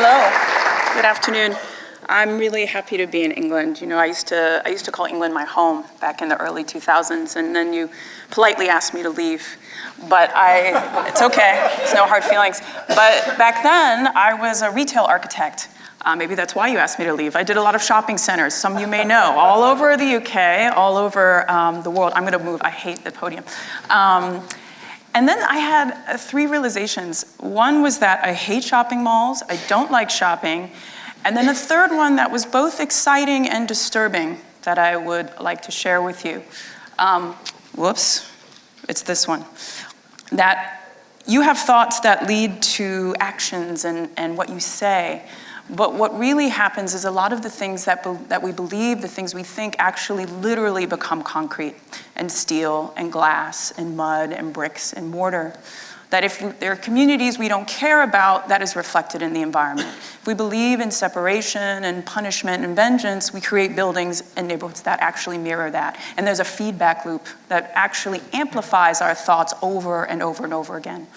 Hello. Good afternoon. I'm really happy to be in England. You know, I used to call England my home back in the early 2000s, and then you politely asked me to leave. But it's okay. It's no hard feelings. But back then, I was a retail architect. Maybe that's why you asked me to leave. I did a lot of shopping centers, some you may know, all over the UK, all over the world. I'm gonna move, I hate the podium. And then I had 3 realizations. One was that I hate shopping malls, I don't like shopping. And then a third one that was both exciting and disturbing that I would like to share with you. Whoops, it's this one. That you have thoughts that lead to actions and what you say. But what really happens is a lot of the things that we believe, the things we think, actually literally become concrete and steel and glass and mud and bricks and mortar. That if there are communities we don't care about, that is reflected in the environment. If we believe in separation and punishment and vengeance, we create buildings and neighborhoods that actually mirror that. And there's a feedback loop that actually amplifies our thoughts over and over and over again.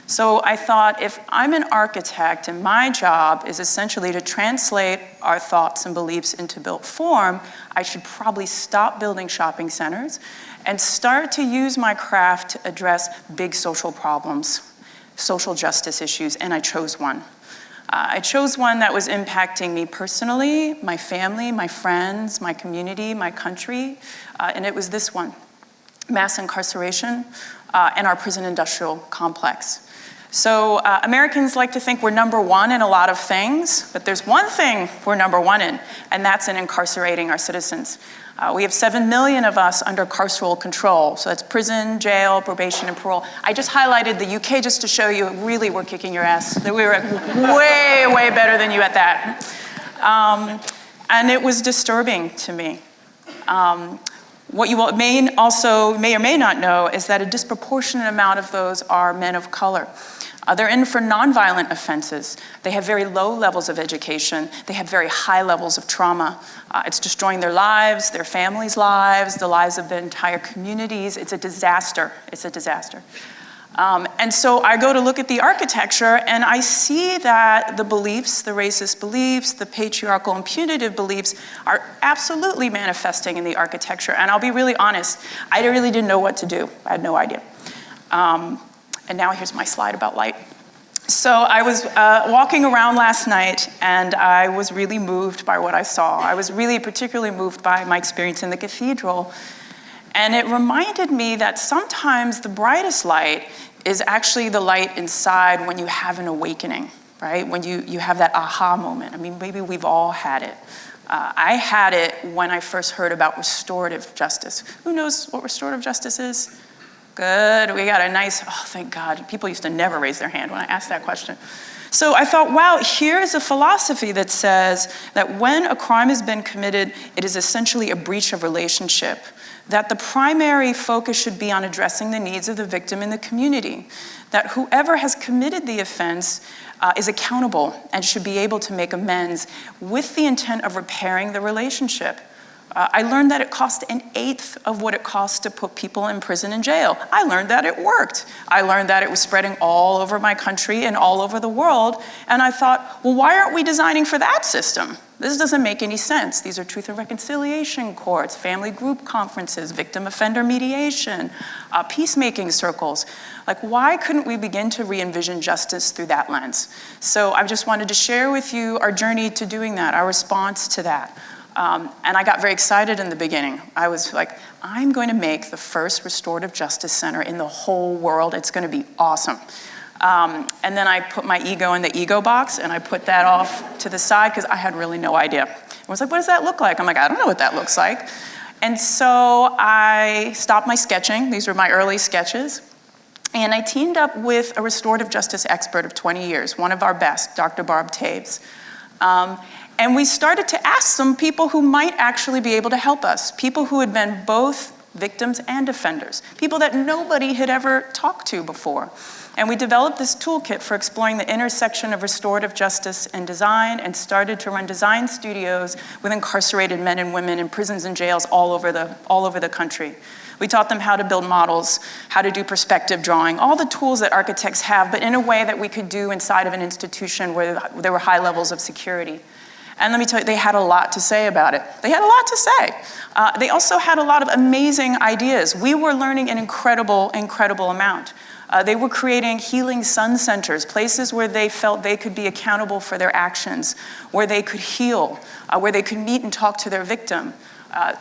So I thought, if I'm an architect and my job is essentially to translate our thoughts and beliefs into built form, I should probably stop building shopping centers and start to use my craft to address big social problems, social justice issues, and I chose one. I chose one that was impacting me personally, my family, my friends, my community, my country, and it was this one: mass incarceration and our prison industrial complex. So Americans like to think we're #1 in a lot of things, but there's one thing we're #1 in, and that's in incarcerating our citizens. We have 7 million of us under carceral control, so that's prison, jail, probation, and parole. I just highlighted the UK just to show you really we're kicking your ass. We were way, way better than you at that. And it was disturbing to me. What you may or may not know is that a disproportionate amount of those are men of color. They're in for nonviolent offenses. They have very low levels of education. They have very high levels of trauma. It's destroying their lives, their families' lives, the lives of the entire communities. It's a disaster. It's a disaster. And so I go to look at the architecture and I see that the beliefs, the racist beliefs, the patriarchal and punitive beliefs are absolutely manifesting in the architecture. And I'll be really honest, I really didn't know what to do. I had no idea. And now here's my slide about light. So I was walking around last night and I was really moved by what I saw. I was really particularly moved by my experience in the cathedral. And it reminded me that sometimes the brightest light is actually the light inside when you have an awakening, right? When you have that aha moment. I mean, maybe we've all had it. I had it when I first heard about restorative justice. Who knows what restorative justice is? Good, we got a nice, oh, thank God. People used to never raise their hand when I asked that question. So I thought, wow, here's a philosophy that says that when a crime has been committed, it is essentially a breach of relationship. That the primary focus should be on addressing the needs of the victim in the community. That whoever has committed the offense is accountable and should be able to make amends with the intent of repairing the relationship. I learned that it cost 1/8 of what it costs to put people in prison and jail. I learned that it worked. I learned that it was spreading all over my country and all over the world. And I thought, well, why aren't we designing for that system? This doesn't make any sense. These are truth and reconciliation courts, family group conferences, victim offender mediation, peacemaking circles. Like, why couldn't we begin to re-envision justice through that lens? So I just wanted to share with you our journey to doing that, our response to that. And I got very excited in the beginning. I was like, I'm going to make the first restorative justice center in the whole world. It's going to be awesome. And then I put my ego in the ego box and I put that off to the side because I had really no idea. I was like, what does that look like? I'm like, I don't know what that looks like. And so I stopped my sketching. These were my early sketches. And I teamed up with a restorative justice expert of 20 years, one of our best, Dr. Barb Taves. And we started to ask some people who might actually be able to help us, people who had been both victims and offenders, people that nobody had ever talked to before. And we developed this toolkit for exploring the intersection of restorative justice and design, and started to run design studios with incarcerated men and women in prisons and jails all over the country. We taught them how to build models, how to do perspective drawing, all the tools that architects have, but in a way that we could do inside of an institution where there were high levels of security. And let me tell you, they had a lot to say about it. They had a lot to say. They also had a lot of amazing ideas. We were learning an incredible, incredible amount. They were creating healing sun centers, places where they felt they could be accountable for their actions, where they could heal, where they could meet and talk to their victim.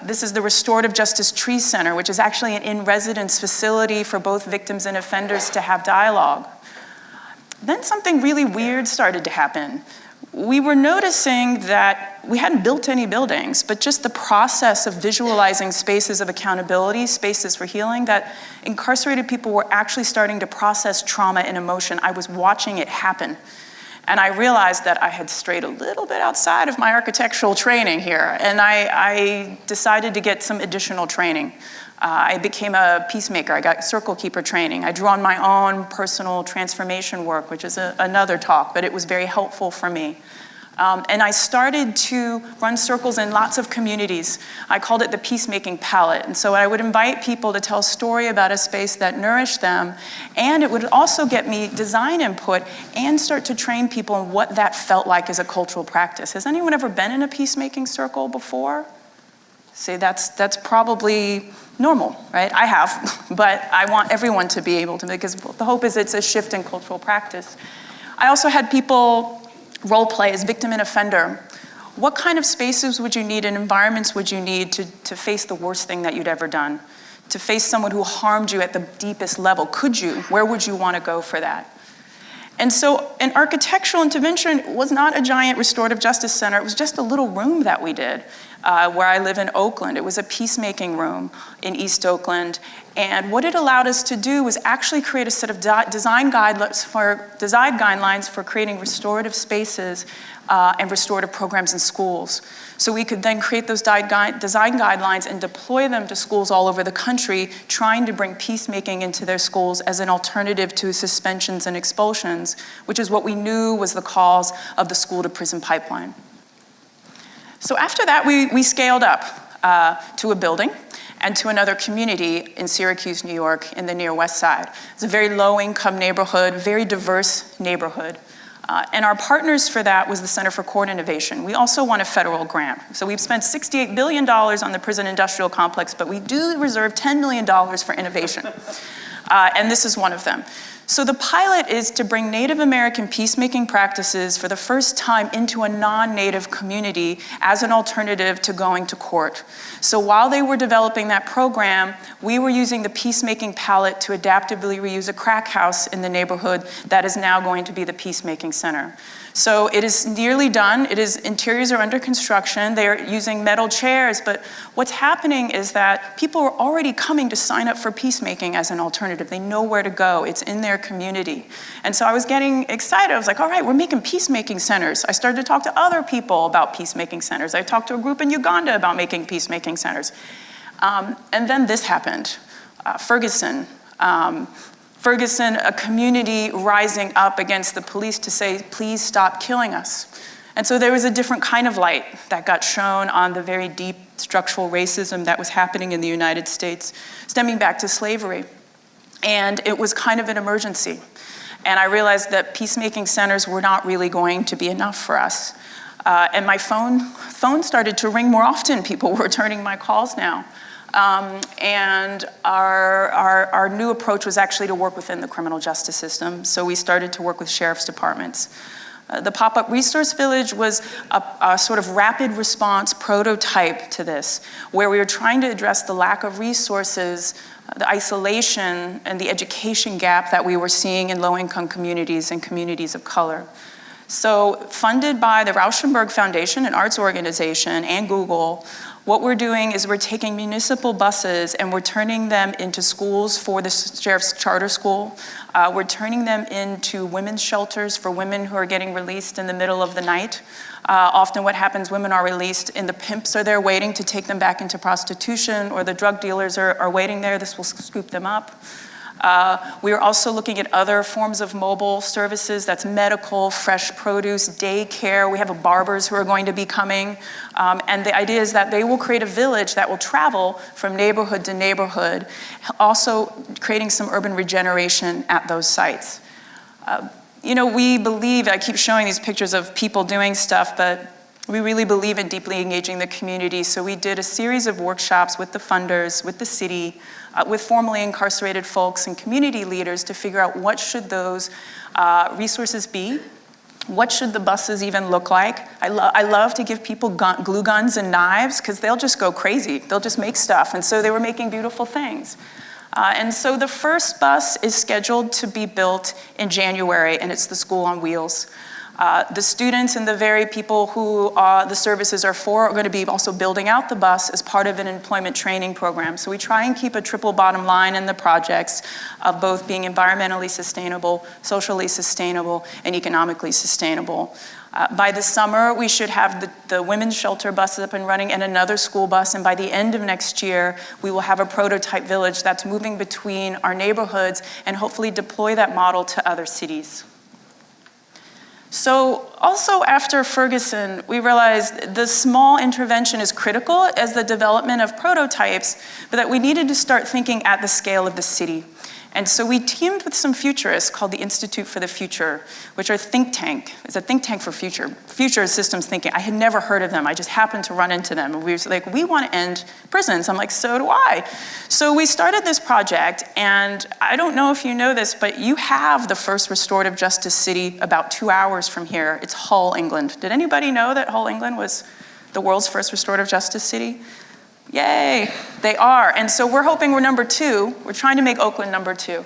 This is the Restorative Justice Tree Center, which is actually an in-residence facility for both victims and offenders to have dialogue. Then something really weird started to happen. We were noticing that we hadn't built any buildings, but just the process of visualizing spaces of accountability, spaces for healing, that incarcerated people were actually starting to process trauma and emotion. I was watching it happen. And I realized that I had strayed a little bit outside of my architectural training here, and I decided to get some additional training. I became a peacemaker. I got circle keeper training. I drew on my own personal transformation work, which is another talk, but it was very helpful for me. And I started to run circles in lots of communities. I called it the peacemaking palette. And so I would invite people to tell a story about a space that nourished them, and it would also get me design input and start to train people on what that felt like as a cultural practice. Has anyone ever been in a peacemaking circle before? See, that's probably normal, right? I have, but I want everyone to be able to, because the hope is it's a shift in cultural practice. I also had people role play as victim and offender. What kind of spaces would you need and environments would you need to face the worst thing that you'd ever done? To face someone who harmed you at the deepest level? Could you? Where would you want to go for that? And so an architectural intervention was not a giant restorative justice center. It was just a little room that we did where I live in Oakland. It was a peacemaking room in East Oakland. And what it allowed us to do was actually create a set of design guidelines for creating restorative spaces and restorative programs in schools. So we could then create those design guidelines and deploy them to schools all over the country, trying to bring peacemaking into their schools as an alternative to suspensions and expulsions, which is what we knew was the cause of the school to prison pipeline. So after that, we scaled up to a building and to another community in Syracuse, New York, in the near West Side. It's a very low-income neighborhood, very diverse neighborhood. And our partners for that was the Center for Court Innovation. We also won a federal grant. So we've spent $68 billion on the prison industrial complex, but we do reserve $10 million for innovation. And this is one of them. So the pilot is to bring Native American peacemaking practices for the first time into a non-Native community as an alternative to going to court. So while they were developing that program, we were using the peacemaking palette to adaptively reuse a crack house in the neighborhood that is now going to be the Peacemaking Center. So it is nearly done. Interiors are under construction. They're using metal chairs, but what's happening is that people are already coming to sign up for peacemaking as an alternative. They know where to go. It's in their community. And so I was getting excited. I was like, all right, we're making peacemaking centers. I started to talk to other people about peacemaking centers. I talked to a group in Uganda about making peacemaking centers. And then this happened. Ferguson, a community rising up against the police to say, please stop killing us. And so there was a different kind of light that got shown on the very deep structural racism that was happening in the United States, stemming back to slavery. And it was kind of an emergency. And I realized that peacemaking centers were not really going to be enough for us. And my phone started to ring more often. People were returning my calls now. And our new approach was actually to work within the criminal justice system. So we started to work with sheriff's departments. The pop-up resource village was a sort of rapid response prototype to this, where we were trying to address the lack of resources, the isolation, and the education gap that we were seeing in low-income communities and communities of color. So funded by the Rauschenberg Foundation, an arts organization, and Google, what we're doing is we're taking municipal buses and we're turning them into schools for the Sheriff's Charter School. We're turning them into women's shelters for women who are getting released in the middle of the night. Often what happens, women are released and the pimps are there waiting to take them back into prostitution, or the drug dealers are waiting there. This will scoop them up. We are also looking at other forms of mobile services. That's medical, fresh produce, daycare. We have barbers who are going to be coming. And the idea is that they will create a village that will travel from neighborhood to neighborhood, also creating some urban regeneration at those sites. We believe, I keep showing these pictures of people doing stuff, but we really believe in deeply engaging the community. So we did a series of workshops with the funders, with the city, with formerly incarcerated folks and community leaders to figure out what should those resources be. What should the buses even look like? I love to give people glue guns and knives because they'll just go crazy. They'll just make stuff. And so they were making beautiful things. And so the first bus is scheduled to be built in January, and it's the School on Wheels. The students and the very people who the services are for are going to be also building out the bus as part of an employment training program. So we try and keep a triple bottom line in the projects of both being environmentally sustainable, socially sustainable, and economically sustainable. By the summer, we should have the women's shelter buses up and running and another school bus. And by the end of next year, we will have a prototype village that's moving between our neighborhoods and hopefully deploy that model to other cities. So also after Ferguson, we realized the small intervention is critical as the development of prototypes, but that we needed to start thinking at the scale of the city. And so we teamed with some futurists called the Institute for the Future, which are think tank. It's a think tank for future systems thinking. I had never heard of them. I just happened to run into them. And we were like, we want to end prisons. I'm like, so do I. So we started this project, and I don't know if you know this, but you have the first restorative justice city about 2 hours from here. It's Hull, England. Did anybody know that Hull, England was the world's first restorative justice city? Yay, they are. And so we're hoping we're number 2. We're trying to make Oakland number 2.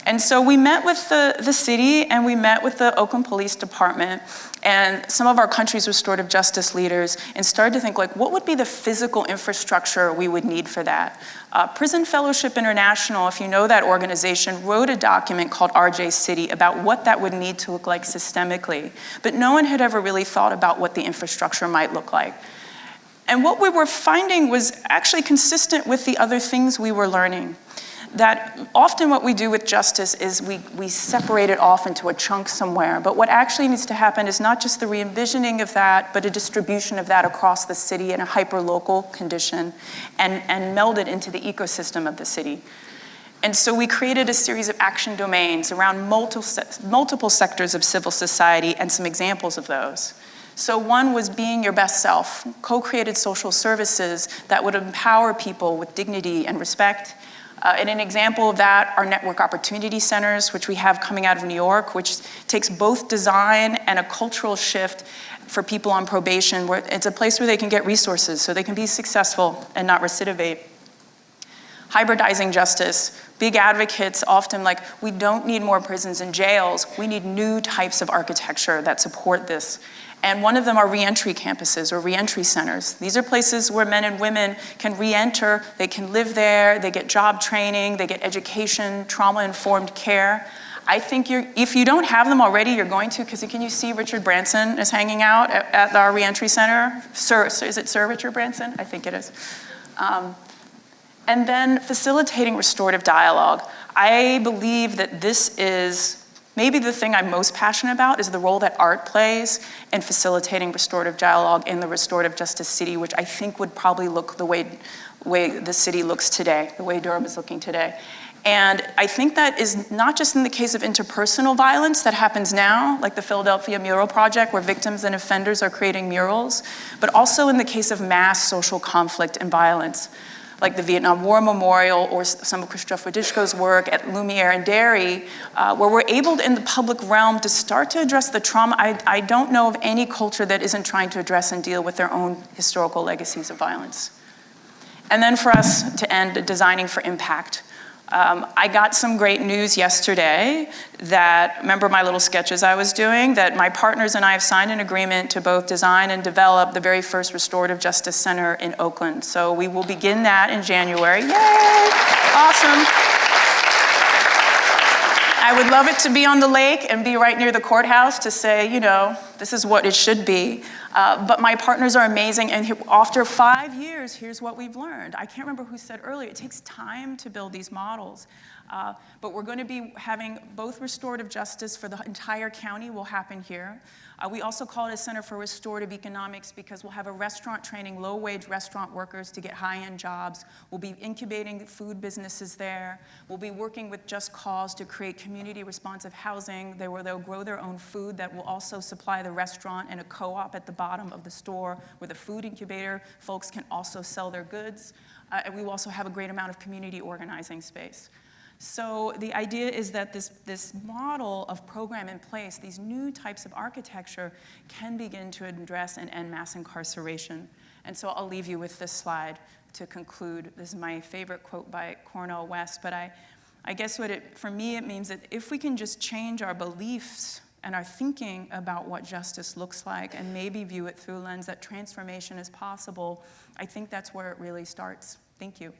And so we met with the city, and we met with the Oakland Police Department and some of our country's restorative justice leaders, and started to think, like, what would be the physical infrastructure we would need for that? Prison Fellowship International, if you know that organization, wrote a document called RJ City about what that would need to look like systemically. But no one had ever really thought about what the infrastructure might look like. And what we were finding was actually consistent with the other things we were learning. That often what we do with justice is we separate it off into a chunk somewhere, but what actually needs to happen is not just the re-envisioning of that, but a distribution of that across the city in a hyper-local condition and meld it into the ecosystem of the city. And so we created a series of action domains around multiple sectors of civil society and some examples of those. So one was being your best self, co-created social services that would empower people with dignity and respect. And an example of that are network opportunity centers, which we have coming out of New York, which takes both design and a cultural shift for people on probation, where it's a place where they can get resources so they can be successful and not recidivate. Hybridizing justice. Big advocates often like, we don't need more prisons and jails, we need new types of architecture that support this. And one of them are reentry campuses or reentry centers. These are places where men and women can reenter, they can live there, they get job training, they get education, trauma-informed care. I think if you don't have them already, you're going to, because can you see Richard Branson is hanging out at our reentry center? Is it Sir Richard Branson? I think it is. And then facilitating restorative dialogue. I believe that this is maybe the thing I'm most passionate about is the role that art plays in facilitating restorative dialogue in the restorative justice city, which I think would probably look the way the city looks today, the way Durham is looking today. And I think that is not just in the case of interpersonal violence that happens now, like the Philadelphia Mural Project, where victims and offenders are creating murals, but also in the case of mass social conflict and violence, like the Vietnam War Memorial or some of Christophe Radishko's work at Lumiere and Derry, where we're able in the public realm to start to address the trauma. I don't know of any culture that isn't trying to address and deal with their own historical legacies of violence. And then for us to end, designing for impact. I got some great news yesterday that, remember my little sketches I was doing, that my partners and I have signed an agreement to both design and develop the very first restorative justice center in Oakland. So we will begin that in January. Yay! Awesome. I would love it to be on the lake and be right near the courthouse to say, you know, this is what it should be. But my partners are amazing, and after 5 years, here's what we've learned. I can't remember who said earlier, it takes time to build these models. But we're going to be having both restorative justice for the entire county will happen here. We also call it a Center for Restorative Economics because we'll have a restaurant training low-wage restaurant workers to get high-end jobs. We'll be incubating food businesses there. We'll be working with Just Cause to create community-responsive housing where they'll grow their own food that will also supply the restaurant and a co-op at the bottom of the store where the food incubator folks can also sell their goods. And we will also have a great amount of community organizing space. So the idea is that this model of program in place, these new types of architecture, can begin to address and end mass incarceration. And so I'll leave you with this slide to conclude. This is my favorite quote by Cornel West, but I guess for me it means that if we can just change our beliefs and our thinking about what justice looks like and maybe view it through a lens that transformation is possible, I think that's where it really starts. Thank you.